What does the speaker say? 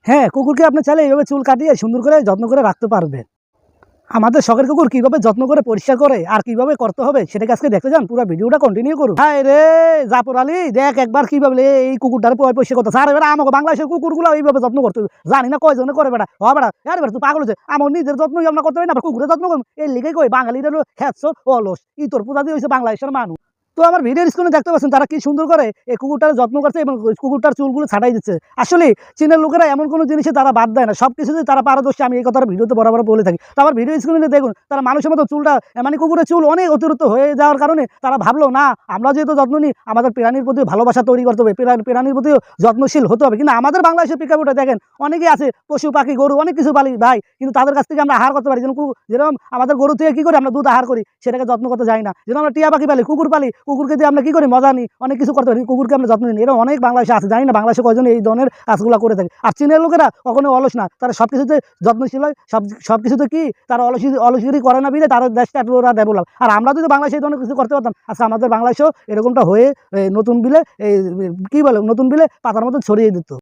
হ্যাঁ, কুকুরকে আপনি চাইলে এইভাবে চুল কাটিয়ে সুন্দর করে যত্ন করে রাখতে পারবেন। আমাদের শখের কুকুর কিভাবে যত্ন করে পরিষ্কার করে আর কিভাবে করতে হবে সেটাকে আজকে দেখতে যান, পুরো ভিডিওটা কন্টিনিউ করুন। হায় রে জাফর আলী, দেখ একবার কিভাবে এই কুকুরটার পরিষ্কার করতে আর এবার আমাকে বাংলাদেশের কুকুরগুলো এইভাবে যত্ন করতে হবে। জানি না কয়জনে করে বেটা, হ বেটা, আরে বেটা তুই পাগল হচ্ছে। আমার নিজের যত্নই আমরা করতে পারি না, কুকুরের যত্ন করবো? এই লিগে কই বাঙালিরা হলো খেতছ অলস, ইতর প্রজাতি হয়েছে বাংলাদেশের মানুষ। তো আমার ভিডিওর স্ক্রিনে দেখতে পাচ্ছেন তারা কি সুন্দর করে এই কুকুরটার যত্ন করছে এবং কুকুরটার চুলগুলো ছাটাই দিচ্ছে। আসলে চীনের লোকেরা এমন কোনো জিনিসে তারা বাদ দেয় না, সব কিছুতে তারা পারদর্শী। আমি এই কথাটা ভিডিওতে বরাবর বলে থাকি। তো আমার ভিডিও স্ক্রিনে দেখুন, তারা মানুষের মতো চুলটা মানে কুকুরের চুল অনেক অতিরিক্ত হয়ে যাওয়ার কারণে তারা ভাবলো না আমরা যেহেতু যত্ন নিই আমাদের প্রাণীর প্রতি ভালোবাসা তৈরি করতে হবে, প্রাণীর প্রতিও যত্নশীল হতে হবে। কিন্তু আমাদের বাংলাদেশের প্রেক্ষাপটে দেখেন অনেকেই আছে পশু পাখি গরু অনেক কিছু পালি ভাই, কিন্তু তাদের কাছ থেকে আমরা আহার করতে পারি। যেরকম আমাদের গরু থেকে কী করি আমরা দুধ আহার করি, সেটাকে যত্ন করতে যাই না। যেরকম আমরা টিয়া পাখি পালি, কুকুর পালি, কুকুরকে দিয়ে আমরা কী করি মজা নিই, অনেক কিছু করতে পারি, কুকুরকে আমরা যত্ন নিই। এরকম অনেক বাংলাদেশে আছে, জানি না বাংলাদেশে কয়জন এই ধরনের কাজগুলো করে থাকে। আর চীনের লোকেরা কখনো অলস না, তারা সব কিছুতে যত্নশীল হয়, সব কিছুতে কি তারা অলসগিরি করে না বিলে তাদের দেশটা এত ডেভেলপ। আর আমরা যদি বাংলাদেশে এই ধরনের কিছু করতে পারতাম, আচ্ছা আমাদের বাংলাদেশেও এরকমটা হয়ে নতুন বিলে কী বলে নতুন বিলে পাতার মতো ছড়িয়ে দিত।